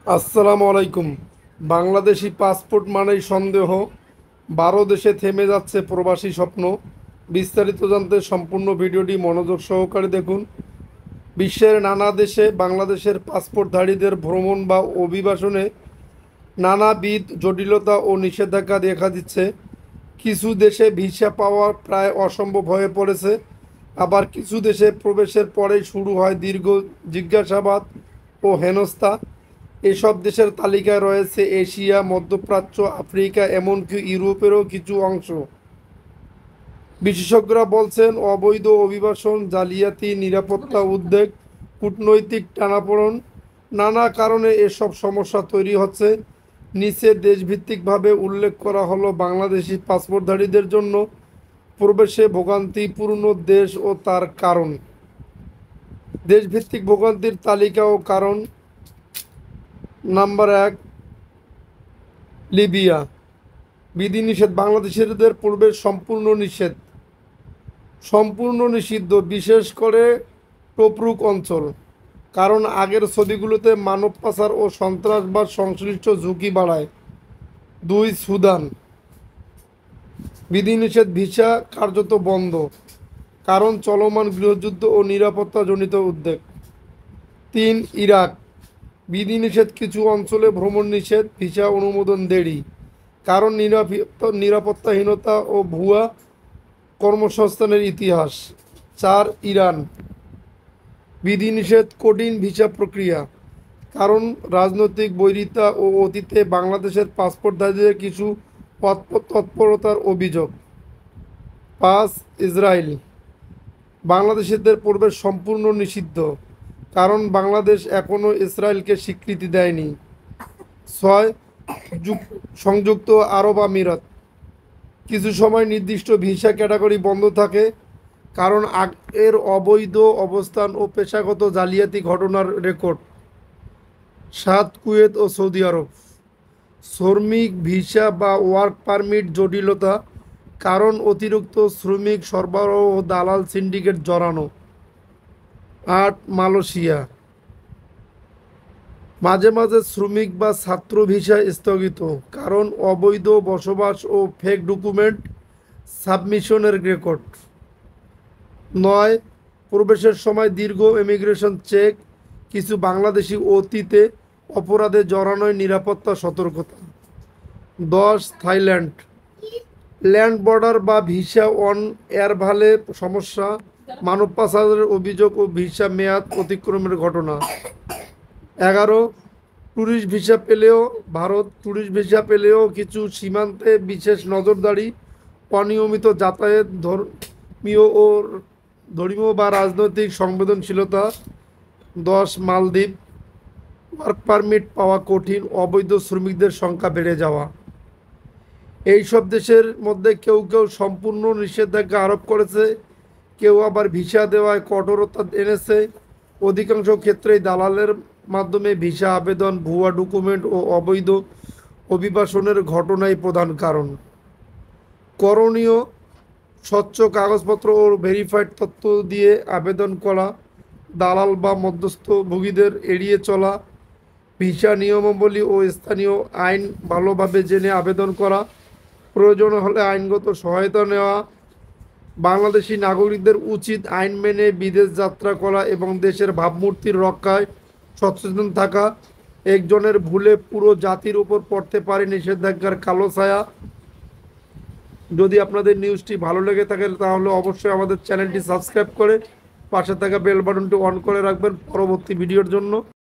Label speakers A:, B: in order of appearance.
A: আসসালামু আলাইকুম। বাংলাদেশি পাসপোর্ট মানেই সন্দেহ। 12 দেশে থেমে যাচ্ছে প্রবাসী স্বপ্ন। বিস্তারিত জানতে সম্পূর্ণ ভিডিওটি মনোযোগ সহকারে দেখুন। বিশ্বের নানা দেশে বাংলাদেশের পাসপোর্টধারীদের ভ্রমণ বা অভিবাসনে নানাবিধ জটিলতা ও নিষেধাজ্ঞা দেখা দিচ্ছে। কিছু দেশে ভিসা পাওয়া প্রায় অসম্ভব হয়ে পড়েছে, আবার কিছু দেশে প্রবেশের পরেই শুরু হয় দীর্ঘ জিজ্ঞাসাবাদ ও হেনস্থা। এসব দেশের তালিকায় রয়েছে এশিয়া, মধ্যপ্রাচ্য, আফ্রিকা, এমনকি ইউরোপেরও কিছু অংশ। বিশেষজ্ঞরা বলছেন, অবৈধ অভিবাসন, জালিয়াতি, নিরাপত্তা উদ্বেগ, কূটনৈতিক টানাপোড়েন, নানা কারণে এসব সমস্যা তৈরি হচ্ছে। নিচে দেশভিত্তিকভাবে উল্লেখ করা হলো বাংলাদেশি পাসপোর্টধারীদের জন্য প্রবেশে ভোগান্তিপূর্ণ দেশ ও তার কারণ। দেশভিত্তিক ভোগান্তির তালিকা ও কারণ। Number 1, Libya. বিধিনিষেধ, বাংলাদেশিদের প্রবেশ সম্পূর্ণ নিষিদ্ধ, বিশেষ করে টপরুক অঞ্চল। কারণ আগের ছবিগুলোতে মানব পাচার ও সন্ত্রাসবাদ সংশ্লিষ্ট ঝুঁকি বাড়ায়। 2, সুদান। বিধিনিষেধ, ভিসা কার্যত বন্ধ, কারণ চলমান গৃহযুদ্ধ ও নিরাপত্তাজনিত উদ্বেগ। 3, ইরাক। বিধিনিষেধ, কিছু অঞ্চলে ভ্রমণ নিষেধ, ভিসা অনুমোদন দেরি, কারণ নিরাপত্তাহীনতা ও ভুয়া কর্মসংস্থানের ইতিহাস। 4, ইরান। বিধিনিষেধ, কঠিন ভিসা প্রক্রিয়া, কারণ রাজনৈতিক বৈরিতা ও অতীতে বাংলাদেশের পাসপোর্টধারীদের কিছু তৎপরতার অভিযোগ। 5, ইসরায়েল। বাংলাদেশিদের প্রবেশ সম্পূর্ণ নিষিদ্ধ, কারণ বাংলাদেশ এখনও ইসরায়েলকে স্বীকৃতি দেয়নি। 6, সংযুক্ত আরব আমিরাত। কিছু সময় নির্দিষ্ট ভিসা ক্যাটাগরি বন্ধ থাকে, কারণ এর অবৈধ অবস্থান ও পেশাগত জালিয়াতি ঘটনার রেকর্ড। 7, কুয়েত ও সৌদি আরব। শ্রমিক ভিসা বা ওয়ার্ক পারমিট জটিলতা, কারণ অতিরিক্ত শ্রমিক সরবরাহ ও দালাল সিন্ডিকেট জড়ানো। 8, মালয়েশিয়া। মাঝে মাঝে শ্রমিক বা ছাত্র ভিসা স্থগিত, কারণ অবৈধ বসবাস ও ফেক ডকুমেন্ট সাবমিশনের রেকর্ড। 9, প্রবেশের সময় দীর্ঘ ইমিগ্রেশন চেক, কিছু বাংলাদেশি অতীতে অপরাধে জড়ানোয় নিরাপত্তা সতর্কতা। 10, থাইল্যান্ড। ল্যান্ড বর্ডার বা ভিসা অন অ্যারাইভালে সমস্যা, মানব পাচারের অভিযোগ ও ভিসা মেয়াদ অতিক্রমের ঘটনা। 11, ট্যুরিস্ট ভিসা পেলেও ভারত। ট্যুরিস্ট ভিসা পেলেও কিছু সীমান্তে বিশেষ নজরদারি, অনিয়মিত যাতায়াত, ধর্মীয় বা রাজনৈতিক সংবেদনশীলতা। 10, মালদ্বীপ। ওয়ার্ক পারমিট পাওয়া কঠিন, অবৈধ শ্রমিকদের সংখ্যা বেড়ে যাওয়া। এই সব দেশের মধ্যে কেউ কেউ সম্পূর্ণ নিষেধাজ্ঞা আরোপ করেছে, কেউ আবার ভিসা দেওয়ায় কঠোরতা এনেছে। অধিকাংশ ক্ষেত্রেই দালালের মাধ্যমে ভিসা আবেদন, ভুয়া ডকুমেন্ট ও অবৈধ অভিবাসনের ঘটনাই প্রধান কারণ। করণীয়: স্বচ্ছ কাগজপত্র ও ভেরিফাইড তথ্য দিয়ে আবেদন করা, দালাল বা মধ্যস্থভোগীদের এড়িয়ে চলা, ভিসা নিয়মাবলী ও স্থানীয় আইন ভালোভাবে জেনে আবেদন করা, প্রয়োজন হলে আইনগত সহায়তা নেওয়া। বাংলাদেশি নাগরিকদের উচিত আইন মেনে বিদেশ যাত্রা করা এবং দেশের ভাবমূর্তির রক্ষায় সচেতন থাকা। একজনের ভুলে পুরো জাতির উপর পড়তে পারে নিষেধাজ্ঞার কালো ছায়া। যদি আপনাদের নিউজটি ভালো লেগে থাকে তাহলে অবশ্যই আমাদের চ্যানেলটি সাবস্ক্রাইব করে পাশে থাকা বেল বাটনটি অন করে রাখবেন পরবর্তী ভিডিওর জন্য।